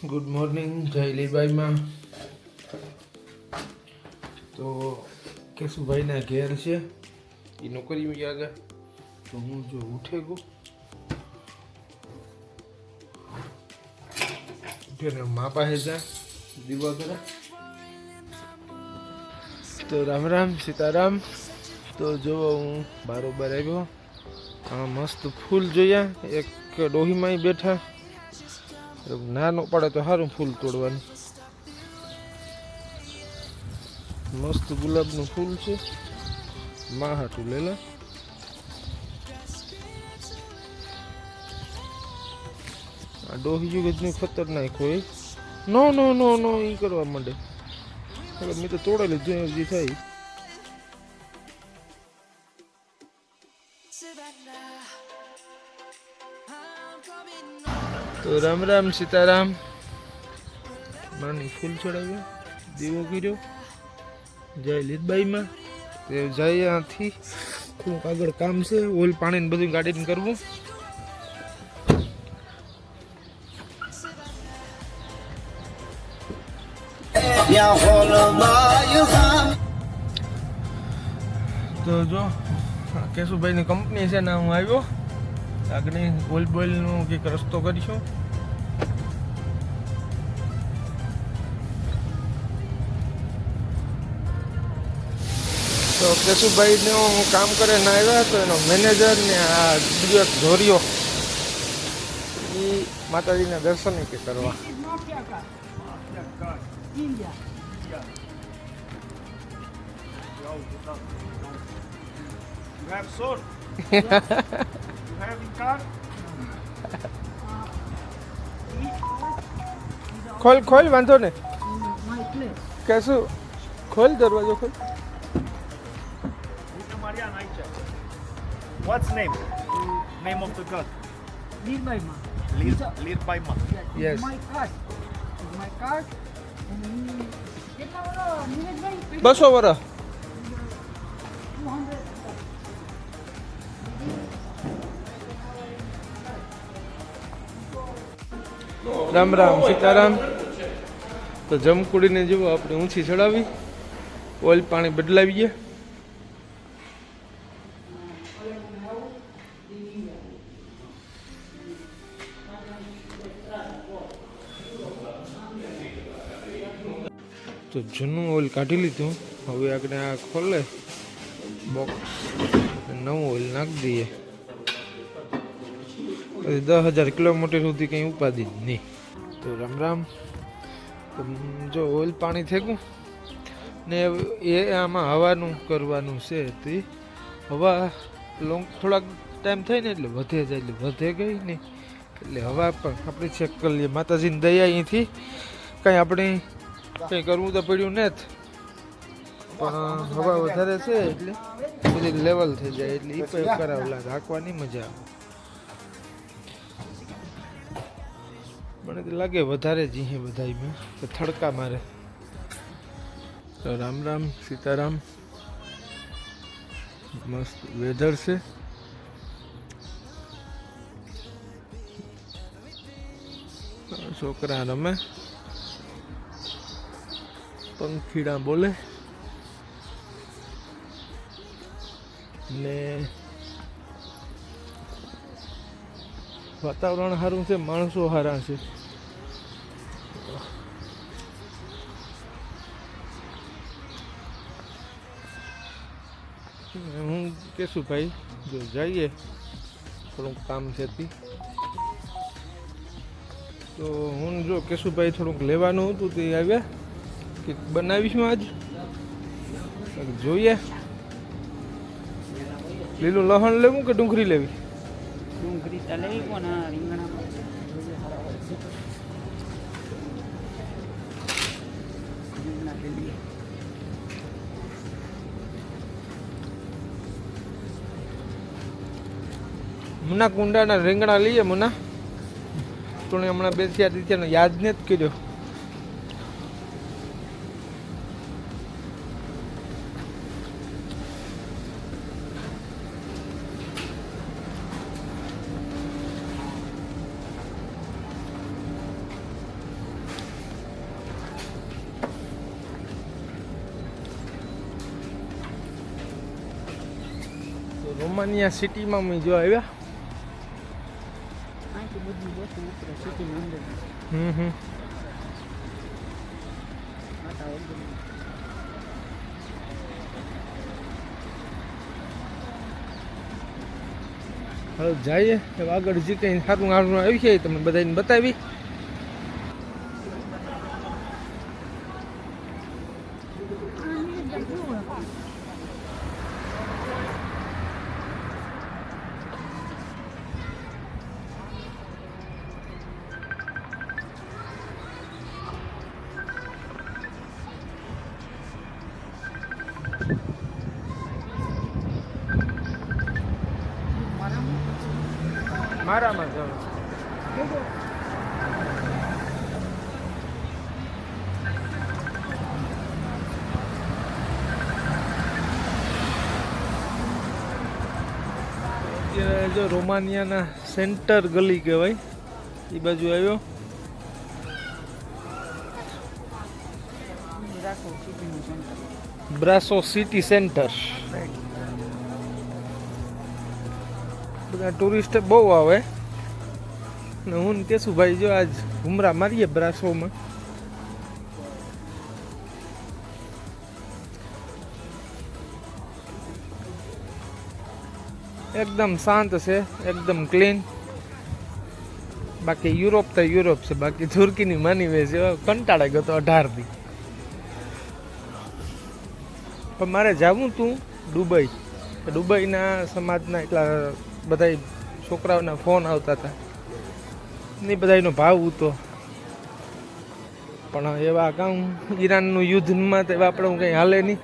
Good morning જય લીબાઈમાં. તો કેશુભાઈના ઘેર છે એ નોકરી આગળ. તો હું જો ઉઠે ગયો ઉઠીને મા પાસે જા દીવા કરે. તો રામ રામ સીતારામ. તો જો હું બારોબાર આવ્યો. આ મસ્ત ફૂલ જોયા. એક ડોહીમાં બેઠા. ના ન પડે તો સારું ફૂલ તોડવાનું. મસ્ત ગુલાબનું ફૂલ છે. માં હાટું લેલા. આ ડોહી ગજની ખતરનાક હોય. નો નો નો નો એ કરવા માંડે. મેં તો તોડે લીધું જે થાય. તો રામ રામ સીતારામ. માની ફૂલ ચડાવ્યો, દીવો કર્યો જય લીધબાઈમાં. તે જઈ ત્યાંથી થોડુંક આગળ કામ છે. ઓઇલ પાણી ને બધું ગાડીને કરવું. તો જો કેશુભાઈની કંપની છે ને હું આવ્યો. આગળની ઓઇલ બોઇલનો કંઈક રસ્તો કરીશું. તો કેશુભાઈને હું કામ કરે ના આવ્યા તો એનો મેનેજર ને આ બીજો એક ધોરિયો એ માતાજીના દર્શન કે કરવા. ખોલ ખોલ વાંધો ને. કેશું ખોલ દરવાજો ખોલ. What's name? Name of the god? Lirbaima. Lirbaima. Yes. My card. My card. કેટલા વરો નીરજભાઈ? 200 વર્ષ. 200. રામ રામ સીતારામ. તો જમકુડીને જુઓ આપણે ઊંચી ચડાવી. ઓઇલ પાણી બદલાવીએ. તો જૂનું ઓઇલ કાઢી લીધું. હવે આપણે આ ખોલે બોક્સ, નવું ઓઇલ નાખી દઈએ. 10,000 કિલોમીટર સુધી કંઈ ઉપાધિ જ નહીં. તો રામ રામ. તો જો ઓઇલ પાણી થઈ ગયું ને એ આમાં હવાનું કરવાનું છે. તે હવા થોડાક ટાઈમ થાય ને એટલે વધે જાય. એટલે વધે ગઈ ને એટલે હવા પણ આપણે ચેક કરી લઈએ. માતાજીની દયા અહીંથી કાંઈ આપણે કંઈ કરવું તો પડ્યું ને જ, પણ હવા વધારે છે એટલે બધી લેવલ થઈ જાય. એટલે એ પણ કરાવલા હાંકવાની મજા આવે. મને તો લાગે વધારે જ અહીં બધામાં તો થડકા મારે. તો રામ રામ સીતારામ. મસ્ત વેધર છે. છોકરા રમે, પંખીડા બોલે ને વાતાવરણ સારું છે. માણસો સારા છે. હું કેશુભાઈ જો જઈએ થોડુંક કામ છે. તો હું જો કેશુભાઈ થોડુંક લેવાનું હતું તે આવ્યા. કે બનાવીશું આજ જોઈએ. લીલું લસણ લેવું કે ડુંગળી લેવી? ડુંગળી તો લેવી પણ રીંગણા મુના કુંડાના રીંગણા લઈએ. મુના તો હમણાં 2-4 દિવસનો યાદ ને જ કર્યો. રોમાનિયા સિટીમાં અમે જો આવ્યા. અહીંથી બધી બસો ઉતરે સિટીની અંદર. હમ હવે જઈએ હવે આગળ જે કંઈ સારું સારું આવી છે તમને બધાને બતાવી. મારામાં જાઉં અત્યારે જો રોમાનિયાના સેન્ટર ગલી કહેવાય એ બાજુ આવ્યો. રાખો સિટીનું સેન્ટર. Brasov city centre. બધા ટુરિસ્ટ બહુ આવે ને હું ને કેશુભાઈ જો આજ ઘુમરા મારીએ બ્રાસોમાં. એકદમ શાંત છે, એકદમ ક્લીન. બાકી યુરોપ તો યુરોપ છે, બાકી તુર્કીની માની વે છે. કંટાળે ગયો તો 18 દી. પણ મારે જવું તું દુબઈ. દુબઈના સમાજના એટલા બધા છોકરાઓના ફોન આવતા હતા ને બધાનો ભાવ હતો. પણ એવા કામ ઈરાનનું યુદ્ધમાં તો એવા આપણે કંઈ હાલે નહીં.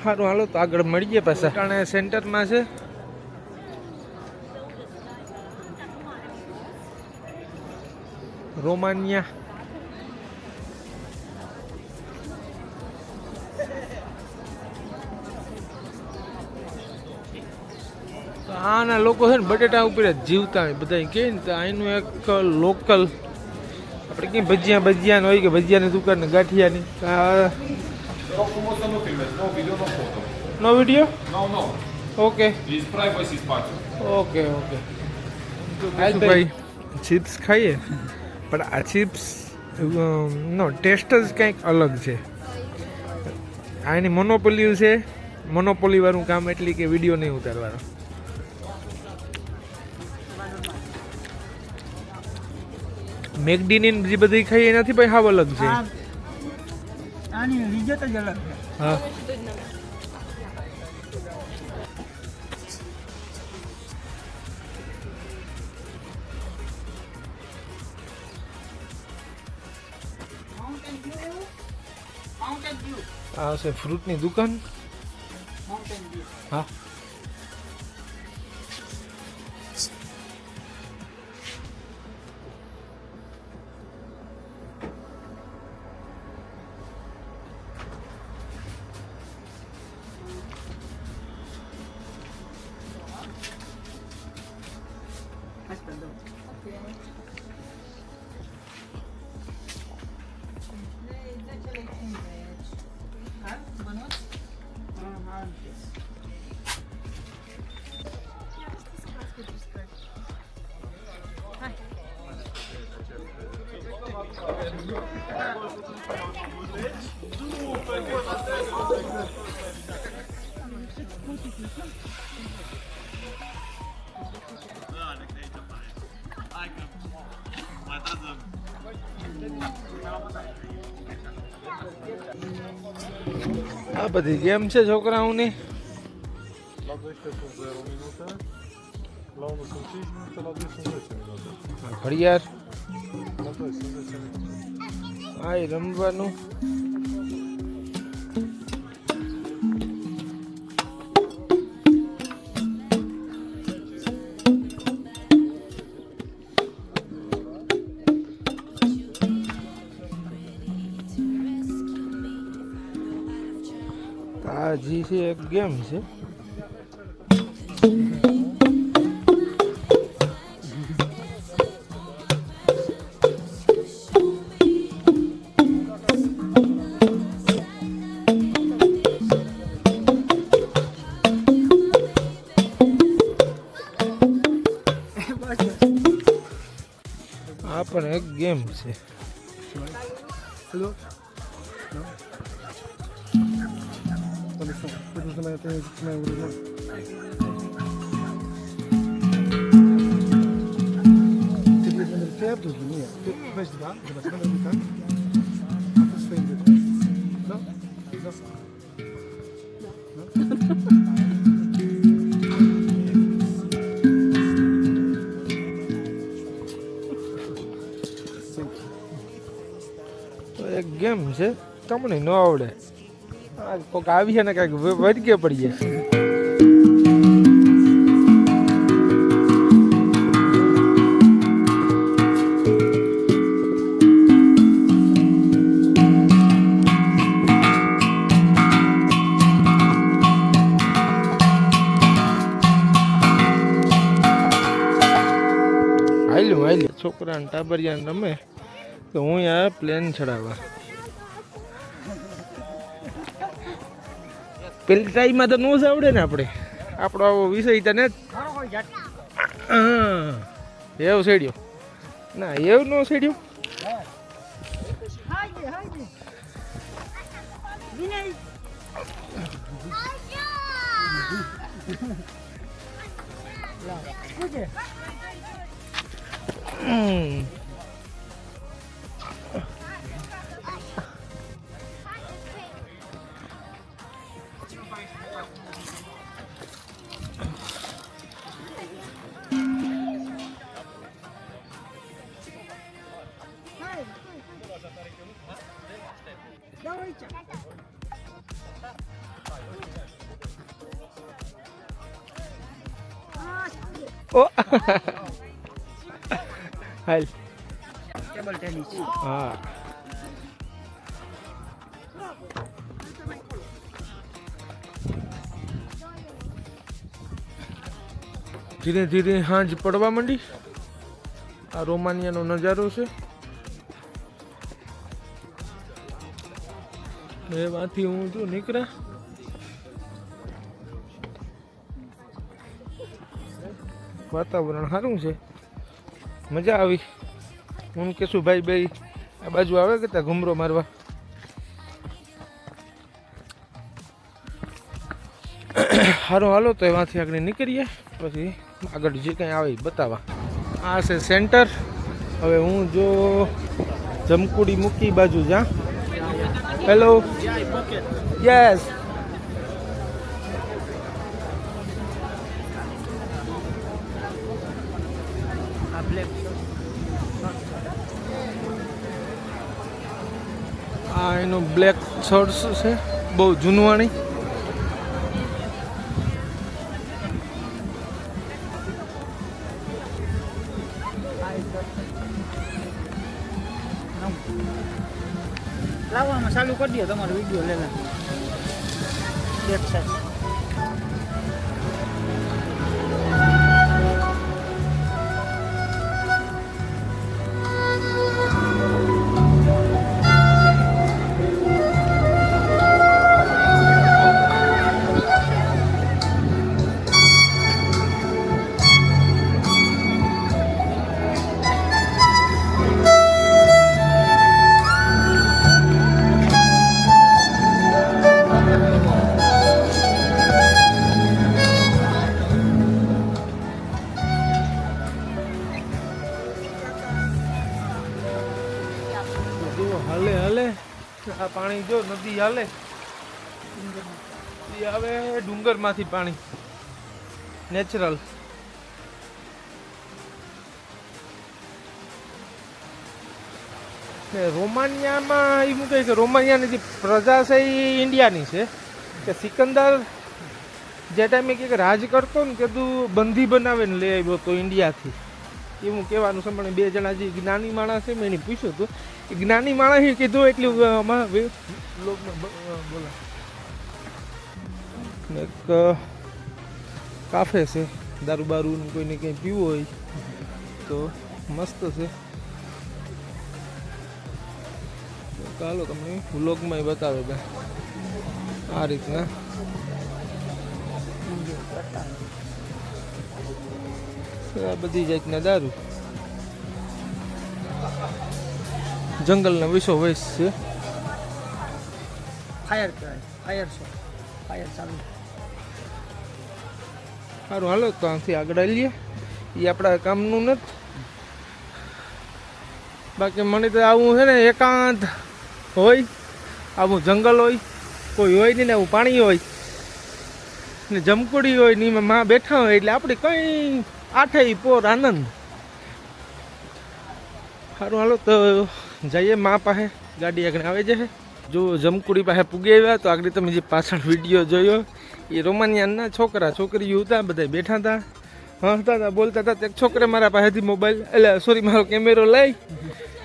સારું હાલો તો આગળ મળીએ પાછા. કારણ સેન્ટરમાં છે રોમાનિયા. આના લોકો છે ને બટેટા ઉપર જ જીવતા હોય બધા કહે ને. તો અહીંનું એક લોકલ આપણે ક્યાંય ભજીયાનું હોય કે ભજીયાની દુકાન ને ગાંઠિયાની. Rog frumos să nu filmezi, no video, no foto. No video? No. Okay Is privacy spațiu. Okay okay. ભાઈ ચિપ્સ ખાઈએ પણ આ ચિપ્સ નો ટેસ્ટ જ કંઈક અલગ છે. આ એની મોનોપોલી છે. મોનોપોલી વાળું કામ એટલી કે વિડીયો નહીં ઉતારવાનો. મેકડીની જે બધી ખાઈ એનાથી ભાઈ હાવ અલગ છે. આની રિઝલ્ટ જ અલગ છે. હા આ છે ફ્રૂટની દુકાન. હા આ બધી ગેમ છે છોકરાઓની. La 12 sunt 0 minute, la 1 sunt 5 minute, la 2 sunt 10 minute. ઘડિયાળ La 2 sunt 10 minute. આ ય રમવાનું. આ જી છે એક ગેમ છે. આ પણ એક ગેમ છે. Hello? No? Telefon. Depois também tem o original. Tipo, ele vende perto de mim. Vais de lá? Já vai de cá? Você vende? Não? એક ગેમ છે તમને ન આવડે. આ કોક આવી છે ને કાંઈક વળગે પડીએ. હાલ્યું છોકરાને ટાબરિયાને રમે તો હું યાર પ્લેન ચડાવવા. પેલી ટ્રાઈમાં તો નો જ આવડે ને આપણે. આપણો આવો વિષય તને એવું સેડ્યો ના એવું નો સેડ્યો. ઓ હાલ ટેબલ ટેનિસ. હા ધીરે ધીરે હાંજ પડવા માંડી. આ રોમાનિયાનો નજારો છે. એમાંથી હું જો નીકળ્યા. વાતાવરણ સારું છે, મજા આવી. હું કેશું ભાઈ ભાઈ આ બાજુ આવે કે ત્યાં ઘૂમરો મારવા. સારું હાલો તો એમાંથી આગળ નીકળીએ, પછી આગળ જે કંઈ આવે એ બતાવવા. આ છે સેન્ટર. હવે હું જો જમકુડી મૂકી બાજુ જા. હેલો યસ આ એનું બ્લેક શર્ટ્સ છે, બહુ જૂનવાણી. લાવવામાં ચાલુ કરી દો તમારો વિડીયો લેલા એક સાઈડ. હાલે હાલે આ પાણી જો નદી હાલે, એ આવે ડુંગરમાંથી પાણી નેચરલ. રોમાનિયામાં એવું કહે કે રોમાનિયાની જે પ્રજા છે એ ઇન્ડિયાની છે. કે સિકંદર જે ટાઈમે કે રાજ કરતો ને કીધું બંધી બનાવીને લઈ આવ્યો હતો ઇન્ડિયાથી, એવું કહેવાનું છે. પણ બે જણા જે જ્ઞાની માણસ છે મેં એને પૂછ્યું હતું, એ જ્ઞાની માણસે કીધું એટલું આમાં બોલા. એક કાફે છે, દારૂ બારૂ કોઈને કંઈ પીવું હોય તો મસ્ત છે. ચાલો તમને વ્લોગમાં બતાવે કે આ રીતના. આ બધી જાતના દારૂ જંગલના વિસો વૈસ છે. ફાયર કહેવાય, ફાયર શો, ફાયર ચાલુ. સારું હાલો તો આથી આગળ આવીએ. એ આપણા કામનું નથી. બાકી મને તો આવું છે ને એકાંત હોય, આવું જંગલ હોય, કોઈ હોય નહીં ને આવું પાણી હોય ને જમકુડી હોય ને એમાં માં બેઠા હોય એટલે આપણે કંઈ આઠે પોર આનંદ. સારું હાલો તો જઈએ માં પાસે. ગાડી આગળ આવે છે. જો જમકુડી પાસે પૂગી આવ્યા તો આગળ તમે જે પાછળ વિડીયો જોયો એ રોમાનિયાના છોકરા છોકરીઓ હતા, બધા બેઠા હતા, હસતા હતા, બોલતા હતા. એક છોકરે મારા પાસેથી મોબાઈલ એટલે સોરી મારો કેમેરો લઈ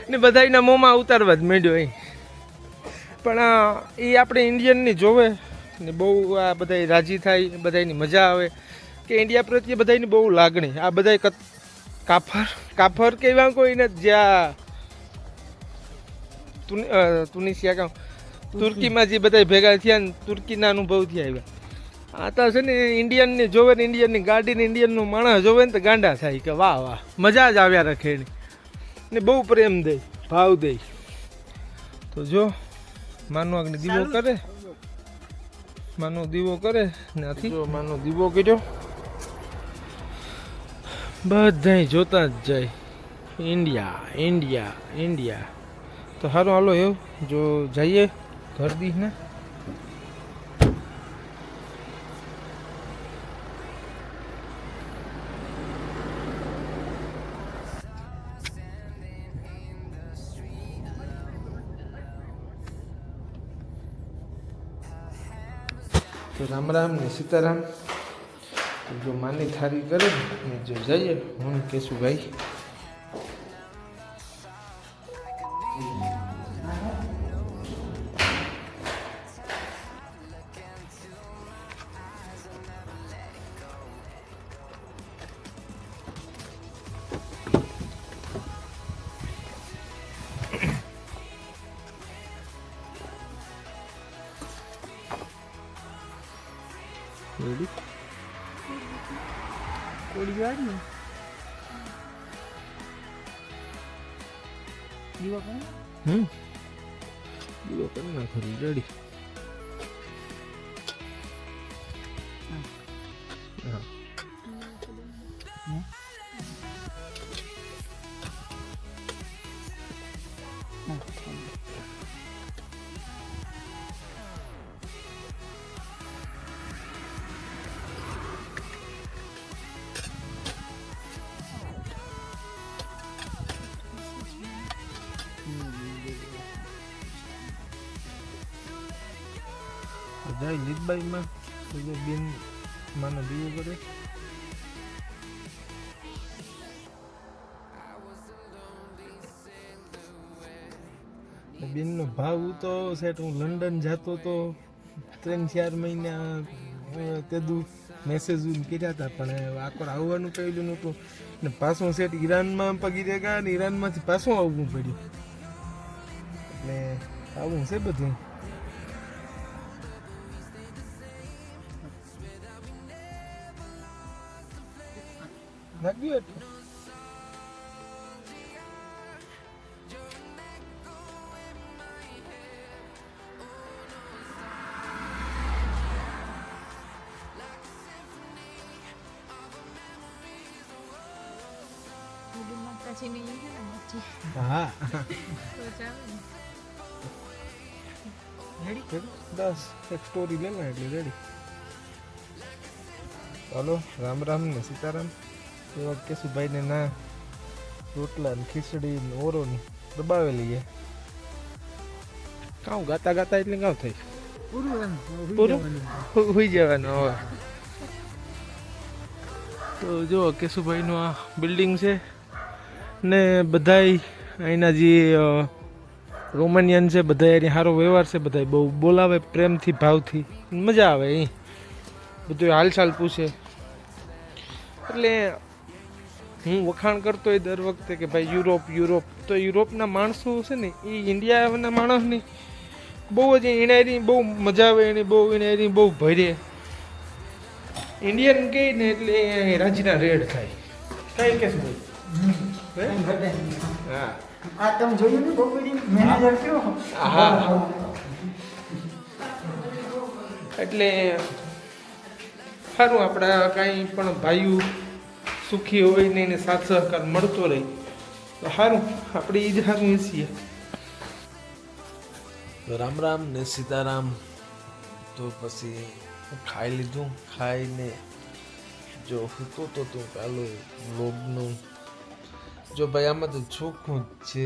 ને બધાના મોંમાં ઉતારવા જ માંડ્યો. અહીં પણ એ આપણે ઇન્ડિયનની જોવે ને બહુ આ બધા રાજી થાય, બધાની મજા આવે કે ઇન્ડિયા પ્રત્યે બધાની બહુ લાગણી. આ બધા કાફર કે એવા કોઈ નથી જ્યાં તુનિશિયા કામ તુર્કીમાં જે બધા ભેગા થયા ને તુર્કીના અનુભવથી આવ્યા. આ તો છે ને ઇન્ડિયનને જોવે ને ઇન્ડિયનની ગાડીને ઇન્ડિયનનું માણસ જોવે ને તો ગાંડા થાય કે વાહ વાહ મજા જ આવ્યા રાખે ને બહુ પ્રેમ દે, ભાવ દે. તો જો માનો આગળ દીવો કરે, માનો દીવો કરે નથી, જો માનો દીવો કર્યો, બધાય જોતા જ જાય ઇન્ડિયા ઇન્ડિયા ઇન્ડિયા. તો સારું હાલો એવું જો જઈએ ઘર દી ને. તો રામ રામ ને સીતારામ. જો માની થારી કરે ને જો જઈએ હું કહેશું ભાઈ. રેડી કોડી ગાડી ને દીવા કોણ દીવો કરી નાખો રેડી. હા જાય લીધબાઈમાં બેન માનો દીવો કરે. બેનનો ભાવ તો સેટ હું લંડન જતો તો 3-4 મહિના તેદું મેસેજ કર્યા હતા પણ આકોર આવવાનું કહેલું નહોતું ને પાછું સેટ ઈરાનમાં પગી ગયા ને ઈરાનમાંથી પાછું આવવું પડ્યું એટલે આવું છે બધું. નાખ્યું એટલું હા રેડી 10 એક સ્ટોરી લે ને એટલે રેડી. ચાલો રામ રામ ને સીતારામ. એ વાત કેશુભાઈ ને ના રોટલા ને ખીચડી ને ઓરો ને દબાવે લઈએ. કાઉ ગાતા ગાતા એટલે કાઉ થાય પૂરું હોઈ જવાનું. હવે તો જો કેશુભાઈનું આ બિલ્ડિંગ છે ને બધાય અહીંના જે રોમાનિયન છે બધા એની સારો વ્યવહાર છે, બધા બહુ બોલાવે પ્રેમથી ભાવથી, મજા આવે. અહીં બધું હાલચાલ પૂછે એટલે હું વખાણ કરતો હોય દર વખતે કે ભાઈ યુરોપ તો યુરોપના માણસો છે ને એ ઇન્ડિયાના માણસની બહુ જ એનારી બહુ મજા આવે, એની બહુ એનારી બહુ ભરે. ઇન્ડિયન કહે ને એટલે રાજીના રેડ થાય કઈ કેસ બોલ કંઈ ઘટે નહીં. હા આ તમે જોયું ને બપોરી મેનેજર કેવો હા. એટલે સારું આપણા કાંઈ પણ ભાઈઓ સુખી હોય ને એને સાથ સહકાર મળતો રહે તો સારું આપણે એ જ સારું છીએ. રામ રામ ને સીતારામ. તો પછી ખાઈ લીધું, ખાઈને જો હૂતો તો કાલો લોગનું જો ભાઈ આમાં તો ચોખ્ખું જ છે,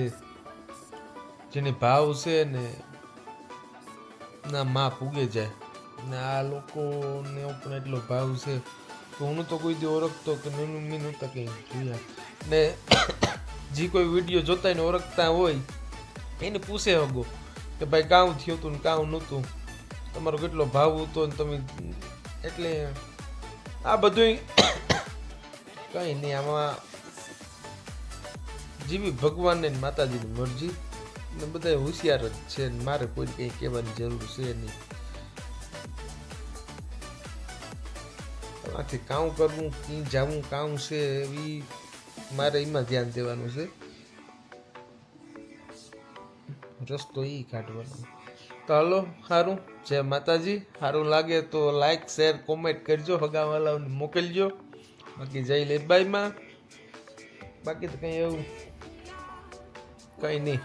જેને ભાવ છે ને ના માં પૂગે જાય ને આ લોકોને પણ એટલો ભાવ છે તો હું તો કોઈ દી ઓળખતો કે મીનું તો કંઈ જોયા ને જે કોઈ વિડીયો જોતા ને ઓળખતા હોય એને પૂછે હગો કે ભાઈ કામ થયું હતું ને કામ નહોતું, તમારો કેટલો ભાવ હતો ને તમે એટલે આ બધું કંઈ નહીં. આમાં જેવી ભગવાનને ને માતાજીની મરજી ને બધા હોશિયાર જ છે ને મારે કોઈ કંઈ કહેવાની જરૂર છે નહીં. આથી કામ કરવું ક્યાં જવું કામ છે એવી મારે એમાં ધ્યાન દેવાનું છે, રસ્તો એ કાઢવાનો. તો હાલો સારું, જય માતાજી. સારું લાગે તો લાઈક શેર કોમેન્ટ કરજો, હગાવાલાઓને મોકલજો. બાકી જય લેબાઈમાં, બાકી તો કંઈ એવું કંઈ નહીં.